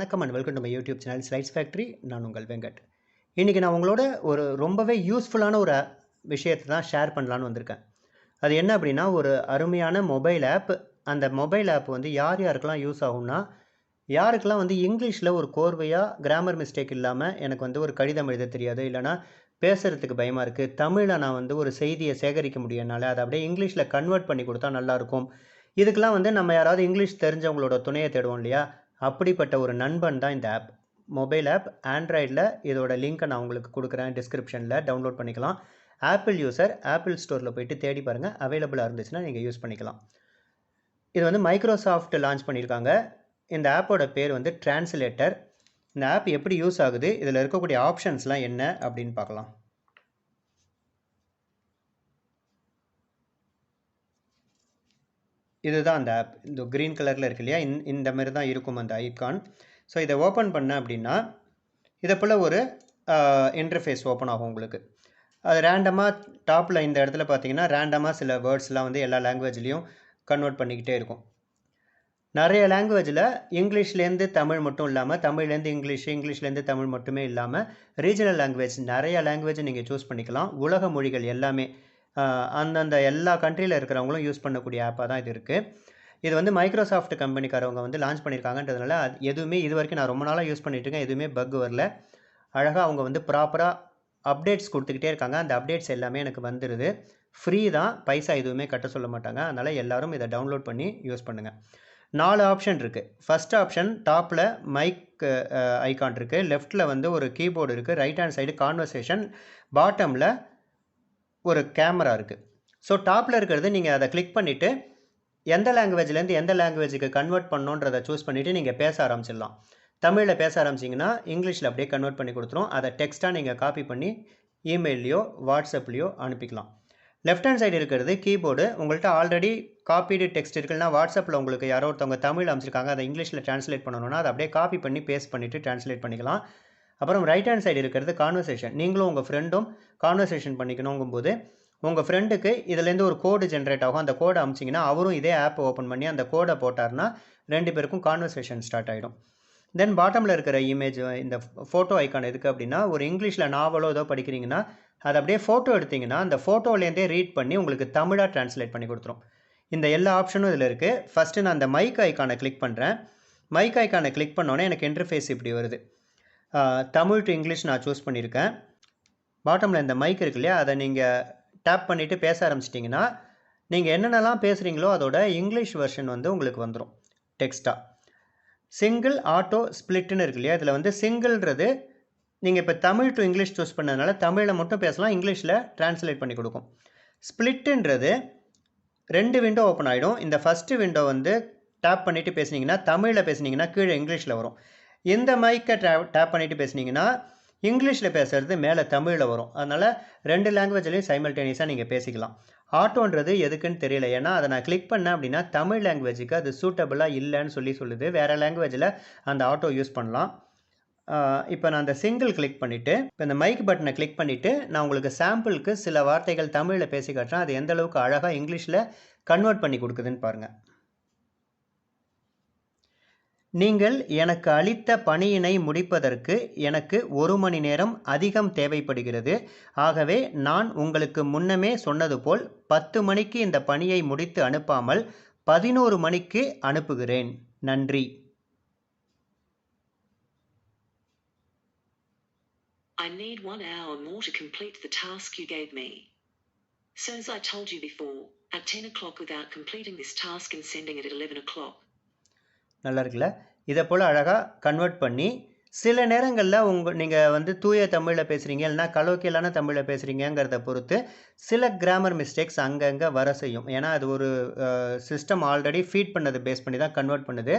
வணக்கம் and welcome to my YouTube channel slides factory. நான் உங்கள் வெங்கட். இன்றைக்கி நான் உங்களோட ஒரு ரொம்பவே யூஸ்ஃபுல்லான ஒரு விஷயத்தை தான் ஷேர் பண்ணலான்னு வந்திருக்கேன். அது என்ன அப்படின்னா, ஒரு அருமையான மொபைல் ஆப். அந்த மொபைல் ஆப் வந்து யார் யாருக்கெல்லாம் யூஸ் ஆகும்னா, யாருக்கெல்லாம் வந்து இங்கிலீஷில் ஒரு கோர்வையாக கிராமர் மிஸ்டேக் இல்லாமல் எனக்கு வந்து ஒரு கடிதம் எழுத தெரியாது, இல்லைனா பேசுகிறதுக்கு பயமாக இருக்குது, தமிழில் நான் வந்து ஒரு செய்தியை சேகரிக்க முடியனால அதை அப்படியே இங்கிலீஷில் கன்வெர்ட் பண்ணி கொடுத்தா நல்லாயிருக்கும். இதுக்கெல்லாம் வந்து நம்ம யாராவது இங்கிலீஷ் தெரிஞ்சவங்களோட துணையை தேடுவோம் இல்லையா? அப்படிப்பட்ட ஒரு நண்பன் தான் இந்த ஆப். Mobile app ஆண்ட்ராய்டில். இதோட லிங்க்கை நான் உங்களுக்கு கொடுக்குறேன் டிஸ்கிரிப்ஷனில், டவுன்லோட் பண்ணிக்கலாம். ஆப்பிள் யூசர் ஆப்பிள் ஸ்டோரில் போய்ட்டு தேடி பாருங்கள், அவைலபிளாக இருந்துச்சுன்னா நீங்கள் யூஸ் பண்ணிக்கலாம். இது வந்து மைக்ரோசாஃப்ட் லான்ச் பண்ணியிருக்காங்க. இந்த ஆப்போட பேர் வந்து translator. இந்த ஆப் எப்படி யூஸ் ஆகுது, இதில் இருக்கக்கூடிய ஆப்ஷன்ஸ்லாம் என்ன அப்படின்னு பார்க்கலாம். இதுதான் அந்த ஆப். இந்த க்ரீன் கலரில் இருக்கு இல்லையா, இந்த மாதிரி தான் இருக்கும் அந்த ஐக்கான். ஸோ இதை ஓப்பன் பண்ண அப்படின்னா இதை போல் ஒரு இன்டர்ஃபேஸ் ஓப்பன் ஆகும் உங்களுக்கு. அது ரேண்டமாக டாப்பில் இந்த இடத்துல பார்த்தீங்கன்னா ரேண்டமாக சில வேர்ட்ஸ்லாம் வந்து எல்லா லாங்குவேஜ்லேயும் கன்வெர்ட் பண்ணிக்கிட்டே இருக்கும். நிறைய லாங்குவேஜில் இங்கிலீஷ்லேருந்து தமிழ் மட்டும் இல்லாமல், தமிழ்லேருந்து இங்கிலீஷ், இங்கிலீஷ்லேருந்து தமிழ் மட்டுமே இல்லாமல் ரீஜனல் லாங்குவேஜ் நிறைய லாங்குவேஜ் நீங்கள் சூஸ் பண்ணிக்கலாம். உலக மொழிகள் எல்லாமே அந்தந்த எல்லா கண்ட்ரியில் இருக்கிறவங்களும் யூஸ் பண்ணக்கூடிய ஆப்பாக தான் இது இருக்குது. இது வந்து மைக்ரோசாஃப்ட் கம்பெனிக்காரவங்க வந்து லான்ச் பண்ணியிருக்காங்கன்றதுனால எதுவுமே இது வரைக்கும் நான் ரொம்ப நாளாக யூஸ் பண்ணிகிட்ருக்கேன், எதுவுமே பக் வரல. அழகாக அவங்க வந்து ப்ராப்பராக அப்டேட்ஸ் கொடுத்துக்கிட்டே இருக்காங்க. அந்த அப்டேட்ஸ் எல்லாமே எனக்கு வந்துடுது. ஃப்ரீ தான், பைசா எதுவுமே கட்ட சொல்ல மாட்டாங்க. அதனால் எல்லோரும் இதை டவுன்லோட் பண்ணி யூஸ் பண்ணுங்கள். 4 ஆப்ஷன் இருக்குது. ஃபஸ்ட் ஆப்ஷன் டாப்பில் மைக் ஐக்கான் இருக்குது, லெஃப்ட்டில் வந்து ஒரு கீபோர்டு இருக்குது, ரைட் ஹேண்ட் சைடு கான்வர்சேஷன், பாட்டமில் ஒரு கேமரா இருக்குது. ஸோ டாப்பில் இருக்கிறது நீங்கள் அதை கிளிக் பண்ணிவிட்டு எந்த லாங்குவேஜ்லேருந்து எந்த லாங்குவேஜுக்கு கன்வெர்ட் பண்ணணுன்றதை சூஸ் பண்ணிவிட்டு நீங்கள் பேச ஆரம்பிச்சிடலாம். தமிழில் பேச ஆரம்பிச்சிங்கன்னா இங்கிலீஷில் அப்படியே கன்வெர்ட் பண்ணி கொடுத்துரும். அதை டெக்ஸ்ட்டாக நீங்கள் காப்பி பண்ணி இமெயிலையோ வாட்ஸ்அப்லேயோ அனுப்பிக்கலாம். லெஃப்ட் ஹேண்ட் சைடு இருக்கிறது கீபோர்டு. உங்கள்கிட்ட ஆல்ரெடி காப்பீடு டெக்ஸ்ட் இருக்குன்னா, வாட்ஸ்அப்பில் உங்களுக்கு யாரோ ஒருத்தவங்க தமிழ் அமைச்சிருக்காங்க, அதை இங்கிலீஷில் ட்ரான்ஸ்லேட் பண்ணணும்னா அதை அப்படியே காப்பி பண்ணி பேஸ்ட் பண்ணிவிட்டு ட்ரான்ஸ்லேட் பண்ணிக்கலாம். அப்புறம் ரைட் ஹேண்ட் சைடு இருக்கிறது கான்வர்சேஷன். நீங்களும் உங்கள் ஃப்ரெண்டும் கான்வர்சேஷன் பண்ணிக்கணுங்கும்போது உங்கள் ஃப்ரெண்டுக்கு இதுலேருந்து ஒரு கோடு ஜென்ரேட் ஆகும். அந்த கோடை அமிச்சிங்கன்னா அவரும் இதே ஆப்பை ஓப்பன் பண்ணி அந்த கோடை போட்டார்னா 2 பேருக்கும் கான்வர்சேஷன் ஸ்டார்ட் ஆகிடும். தென் பாட்டமில் இருக்கிற இமேஜ், இந்த ஃபோட்டோ ஐக்கான் எதுக்கு அப்படின்னா, ஒரு இங்கிலீஷில் நாவலோ ஏதோ படிக்கிறீங்கன்னா அதை அப்படியே ஃபோட்டோ எடுத்திங்கன்னா அந்த ஃபோட்டோலேருந்தே ரீட் பண்ணி உங்களுக்கு தமிழாக ட்ரான்ஸ்லேட் பண்ணி கொடுத்துரும். இந்த எல்லா ஆப்ஷனும் இதில் இருக்குது. ஃபஸ்ட்டு நான் அந்த மைக் ஐக்கானை கிளிக் பண்ணுறேன். மைக் ஐக்கானை கிளிக் பண்ணோன்னே எனக்கு இன்டர்ஃபேஸ் இப்படி வருது. தமிழ் டு இங்கிலீஷ் நான் சூஸ் பண்ணியிருக்கேன். பாட்டமில் இந்த மைக் இருக்கு இல்லையா, அதை நீங்கள் டேப் பண்ணிவிட்டு பேச ஆரம்பிச்சிட்டிங்கன்னா நீங்கள் என்னென்னலாம் பேசுகிறீங்களோ அதோட இங்கிலீஷ் வெர்ஷன் வந்து உங்களுக்கு வந்துடும் டெக்ஸ்ட்டாக. சிங்கிள் ஆட்டோ ஸ்ப்ளிட்டுன்னு இருக்கு இல்லையா, இதில் வந்து சிங்கிள்ன்றது நீங்கள் இப்போ தமிழ் டு இங்கிலீஷ் சூஸ் பண்ணதுனால தமிழில் மட்டும் பேசலாம், இங்கிலீஷில் ட்ரான்ஸ்லேட் பண்ணி கொடுக்கும். ஸ்ப்ளிட்டுன்றது 2 விண்டோ ஓப்பன் ஆகிடும். இந்த ஃபஸ்ட்டு விண்டோ வந்து டேப் பண்ணிவிட்டு பேசுனீங்கன்னா தமிழில் பேசுனீங்கன்னா கீழே இங்கிலீஷில் வரும். இந்த மைக்கை டேப் பண்ணிவிட்டு பேசுனீங்கன்னா இங்கிலீஷில் பேசுகிறது மேலே தமிழில் வரும். அதனால் 2 லாங்குவேஜ்லேயும் சைமல்டேனியஸாக நீங்கள் பேசிக்கலாம். ஆட்டோன்றது எதுக்குன்னு தெரியல, ஏன்னா அதை நான் கிளிக் பண்ணேன் அப்படின்னா தமிழ் லாங்குவேஜுக்கு அது சூட்டபிளாக இல்லைன்னு சொல்லுது. வேறு லாங்குவேஜில் அந்த ஆட்டோ யூஸ் பண்ணலாம். இப்போ நான் அந்த சிங்கிள் கிளிக் பண்ணிவிட்டு இப்போ இந்த மைக் பட்டனை கிளிக் பண்ணிவிட்டு நான் உங்களுக்கு சாம்பிளுக்கு சில வார்த்தைகள் தமிழில் பேசி காட்டுறேன். அது எந்த அளவுக்கு அழகாக இங்கிலீஷில் கன்வெர்ட் பண்ணி கொடுக்குதுன்னு பாருங்கள். நீங்கள் எனக்கு அளித்த பணியினை முடிப்பதற்கு எனக்கு 1 மணி நேரம் அதிகம் தேவைப்படுகிறது. ஆகவே நான் உங்களுக்கு முன்னமே சொன்னது போல் 10 மணிக்கு இந்த பணியை முடித்து அனுப்பாமல் 11 மணிக்கு அனுப்புகிறேன். நன்றி. I need 1 hour more to complete the task you gave me. So as I told you before, at 10 o'clock without completing this task and sending it at 11 o'clock. நல்லா இருக்குல்ல? இதை போல் அழகாக கன்வெர்ட் பண்ணி சில நேரங்களில் நீங்கள் வந்து தூய தமிழில் பேசுகிறீங்க, இல்லைனா கலோக்கியலான தமிழில் பேசுகிறீங்கிறத பொறுத்து சில கிராமர் மிஸ்டேக்ஸ் அங்கங்கே வர செய்யும். ஏன்னா அது ஒரு சிஸ்டம் ஆல்ரெடி ஃபீட் பண்ணது பேஸ் பண்ணி தான் கன்வெர்ட் பண்ணுது.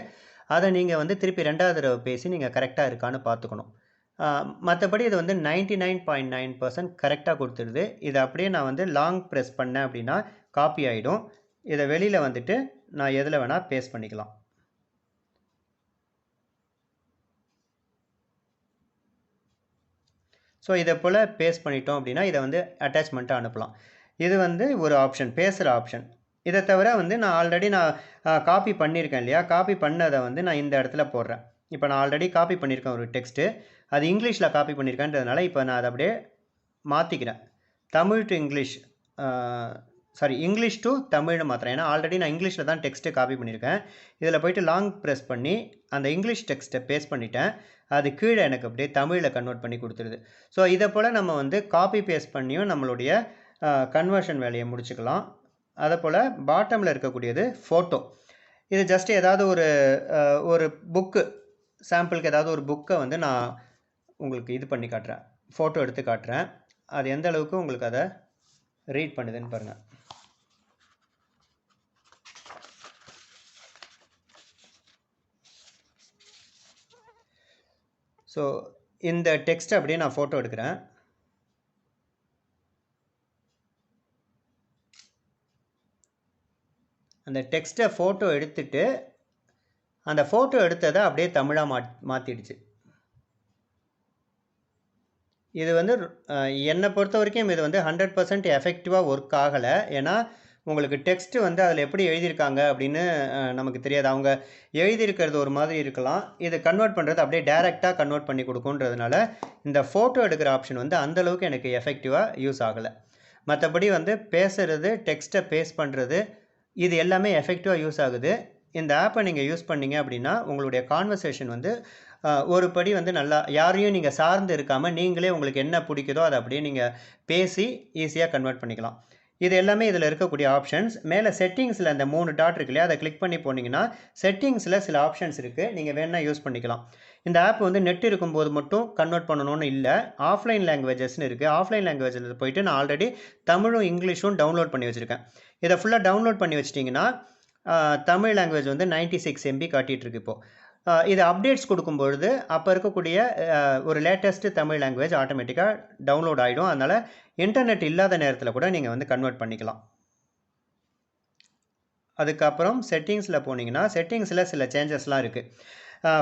அதை நீங்கள் வந்து திருப்பி 2வது தடவை பேசி நீங்கள் கரெக்டாக இருக்கான்னு பார்த்துக்கணும். மற்றபடி இது வந்து 99.9% கரெக்டாக கொடுத்துருது. இதை அப்படியே நான் வந்து லாங் ப்ரெஸ் பண்ணேன் அப்படின்னா காப்பி ஆகிடும். இதை வெளியில் வந்துட்டு நான் எதில் வேணால் பேஸ்ட் பண்ணிக்கலாம். ஸோ இதை போல் பேஸ்ட் பண்ணிட்டோம் அப்படின்னா இதை வந்து அட்டாச்மெண்ட்டாக அனுப்பலாம். இது வந்து ஒரு ஆப்ஷன், பேசுகிற ஆப்ஷன். இதை தவிர வந்து நான் ஆல்ரெடி காப்பி பண்ணியிருக்கேன் இல்லையா, காப்பி பண்ணதை வந்து நான் இந்த இடத்துல போடுறேன். இப்போ நான் ஆல்ரெடி காப்பி பண்ணியிருக்கேன் ஒரு டெக்ஸ்ட்டு, அது இங்கிலீஷில் காப்பி பண்ணியிருக்கேன்றதுனால இப்போ நான் அதை அப்படியே மாற்றிக்கிறேன். Tamil to English, English to தமிழ்னு மாத்திரம். ஏன்னா ஆல்ரெடி நான் இங்கிலீஷில் தான் டெக்ஸ்ட்டு காப்பி பண்ணியிருக்கேன். இதில் போய்ட்டு லாங் ப்ரெஸ் பண்ணி அந்த இங்கிலீஷ் டெக்ஸ்ட்டை பேஸ்ட் பண்ணிட்டேன். அது கீழே எனக்கு அப்படியே தமிழில் கன்வெர்ட் பண்ணி கொடுத்துருது. ஸோ இதை போல் நம்ம வந்து காப்பி பேஸ்ட் பண்ணியும் நம்மளுடைய கன்வர்ஷன் வேலையை முடிச்சுக்கலாம். அதை போல் பாட்டமில் இருக்கக்கூடியது ஃபோட்டோ. இது ஜஸ்ட் ஏதாவது ஒரு புக்கு, சாம்பிளுக்கு ஏதாவது ஒரு புக்கை வந்து நான் உங்களுக்கு இது பண்ணி காட்டுறேன், ஃபோட்டோ எடுத்து காட்டுறேன். அது எந்த அளவுக்கு உங்களுக்கு அதை ரீட் பண்ணுதுன்னு பாருங்கள். ஸோ இந்த டெக்ஸ்ட்டை அப்படியே நான் ஃபோட்டோ எடுக்கிறேன். அந்த டெக்ஸ்ட்டை ஃபோட்டோ எடுத்துட்டு அந்த ஃபோட்டோ எடுத்ததை அப்படியே தமிழாக மாற்றிடுச்சு. இது வந்து என்னை பொறுத்த வரைக்கும் இது வந்து 100% எஃபெக்டிவாக ஒர்க் ஆகலை. ஏன்னா உங்களுக்கு டெக்ஸ்ட்டு வந்து அதில் எப்படி எழுதியிருக்காங்க அப்படின்னு நமக்கு தெரியாது. அவங்க எழுதியிருக்கிறது ஒரு மாதிரி இருக்கலாம், இது கன்வெர்ட் பண்ணுறது அப்படியே டைரெக்டாக கன்வெர்ட் பண்ணி கொடுக்குன்றதுனால இந்த ஃபோட்டோ எடுக்கிற ஆப்ஷன் வந்து அந்தளவுக்கு எனக்கு எஃபெக்டிவாக யூஸ் ஆகலை. மற்றபடி வந்து பேசுகிறது, டெக்ஸ்ட்டை பேஸ்ட் பண்ணுறது, இது எல்லாமே எஃபெக்டிவாக யூஸ் ஆகுது. இந்த ஆப்பை நீங்கள் யூஸ் பண்ணீங்க அப்படின்னா உங்களுடைய கான்வர்சேஷன் வந்து ஒரு படி வந்து நல்லா, யாரையும் நீங்கள் சார்ந்து இருக்காமல் நீங்களே உங்களுக்கு என்ன பிடிக்குதோ அதை அப்படியே நீங்கள் பேசி ஈஸியாக கன்வெர்ட் பண்ணிக்கலாம். இது எல்லாமே இதில் இருக்கக்கூடிய ஆப்ஷன்ஸ். மேலே செட்டிங்ஸில் அந்த 3 டாட் இருக்கு இல்லையா, அதை கிளிக் பண்ணி போனீங்கன்னா செட்டிங்ஸில் சில ஆப்ஷன்ஸ் இருக்குது, நீங்கள் வேணால் யூஸ் பண்ணிக்கலாம். இந்த ஆப் வந்து நெட் இருக்கும்போது மட்டும் கன்வெர்ட் பண்ணணும்னு இல்லை, ஆஃப்லைன் லாங்குவேஜஸ்னு இருக்குது. ஆஃப்லைன் லாங்குவேஜில் போயிட்டு நான் ஆல்ரெடி தமிழும் இங்கிலீஷும் டவுன்லோட் பண்ணி வச்சுருக்கேன். இதை ஃபுல்லாக டவுன்லோட் பண்ணி வச்சிட்டிங்கன்னா தமிழ் லாங்குவேஜ் வந்து 96 MB காட்டிகிட்ருக்கு. இப்போது இது அப்டேட்ஸ் கொடுக்கும்பொழுது அப்போ இருக்கக்கூடிய ஒரு லேட்டஸ்ட்டு தமிழ் லாங்குவேஜ் ஆட்டோமேட்டிக்காக டவுன்லோட் ஆகிடும். அதனால் இன்டர்நெட் இல்லாத நேரத்தில் கூட நீங்கள் வந்து கன்வெர்ட் பண்ணிக்கலாம். அதுக்கப்புறம் செட்டிங்ஸில் போனீங்கன்னா செட்டிங்ஸில் சில சேஞ்சஸ்லாம் இருக்குது.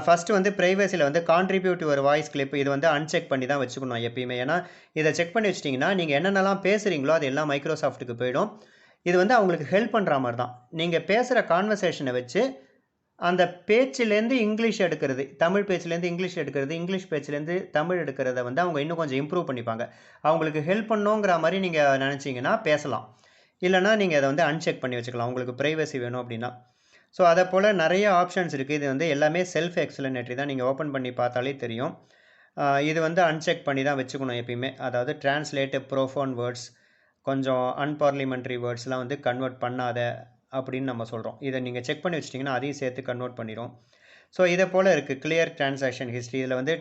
ஃபஸ்ட்டு வந்து ப்ரைவசியில் வந்து கான்ட்ரிபியூட் யுவர் வாய்ஸ் கிளிப், இது வந்து அன்செக் பண்ணி தான் வச்சுக்கணும் எப்பயுமே. ஏன்னா இதை செக் பண்ணி வச்சிட்டிங்கன்னா நீங்கள் என்னென்னலாம் பேசுகிறீங்களோ அது எல்லாம் மைக்ரோசாஃப்ட்டுக்கு போயிடும். இது வந்து அவங்களுக்கு ஹெல்ப் பண்ணுற மாதிரி தான். நீங்கள் பேசுகிற கான்வர்சேஷனை வச்சு அந்த பேச்சிலேருந்து இங்கிலீஷ் எடுக்கிறது, தமிழ் பேச்சிலேருந்து இங்கிலீஷ் எடுக்கிறது, இங்கிலீஷ் பேச்சிலேருந்து தமிழ் எடுக்கிறத வந்து அவங்க இன்னும் கொஞ்சம் இம்ப்ரூவ் பண்ணிப்பாங்க. அவங்களுக்கு ஹெல்ப் பண்ணோங்கிற மாதிரி நீங்கள் நினச்சிங்கன்னா பேசலாம், இல்லைனா நீங்கள் அதை வந்து அன்செக் பண்ணி வச்சுக்கலாம் உங்களுக்கு ப்ரைவசி வேணும் அப்படின்னா. ஸோ அதை போல் நிறைய ஆப்ஷன்ஸ் இருக்குது. இது வந்து எல்லாமே செல்ஃப் எக்ஸ்பிளனேட்டரி தான், நீங்கள் ஓப்பன் பண்ணி பார்த்தாலே தெரியும். இது வந்து அன்செக் பண்ணி தான் வச்சுக்கணும் எப்பயுமே. அதாவது டிரான்ஸ்லேட் ப்ரோஃபோன் வேர்ட்ஸ், கொஞ்சம் அன்பார்லிமெண்ட்ரி வேர்ட்ஸ்லாம் வந்து கன்வெர்ட் பண்ணாத அப்படின்னு நம்ம சொல்கிறோம். இதை நீங்கள் செக் பண்ணி வச்சிட்டிங்கன்னா அதையும் சேர்த்து கன்வெர்ட் பண்ணிடும். ஸோ இதை போல் இருக்குது கிளியர் டிரான்சாக்ஷன் ஹிஸ்ட்ரி. இதில் வந்து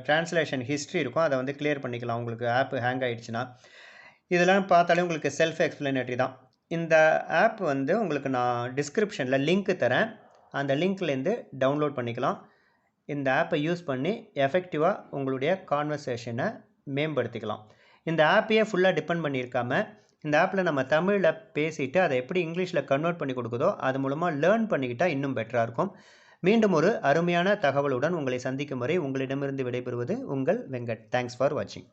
டிரான்ஸ்லேஷன் ஹிஸ்ட்ரி இருக்கும், அதை வந்து கிளியர் பண்ணிக்கலாம் உங்களுக்கு ஆப் ஹேங் ஆகிடுச்சுன்னா. இதெல்லாம் பார்த்தாலே உங்களுக்கு செல்ஃப் எக்ஸ்பிளனேட்டரி தான். இந்த ஆப் வந்து உங்களுக்கு நான் டிஸ்கிரிப்ஷனில் லிங்க் தரேன், அந்த லிங்க்லேருந்து டவுன்லோட் பண்ணிக்கலாம். இந்த ஆப்பை யூஸ் பண்ணி எஃபெக்டிவாக உங்களுடைய கான்வர்சேஷனை மேம்படுத்திக்கலாம். இந்த ஆப்பையே ஃபுல்லாக டிபெண்ட் பண்ணியிருக்காமல் இந்த ஆப்பில் நம்ம தமிழில் பேசிட்டு அதை எப்படி இங்கிலீஷில் கன்வெர்ட் பண்ணி கொடுக்குதோ அது மூலமாக லேர்ன் பண்ணிக்கிட்டால் இன்னும் பெட்டராக இருக்கும். மீண்டும் ஒரு அருமையான தகவலுடன் உங்களை சந்திக்கும் வரை உங்களிடமிருந்து விடைபெறுவது உங்கள் வெங்கட். தேங்க்ஸ் ஃபார் வாட்சிங்.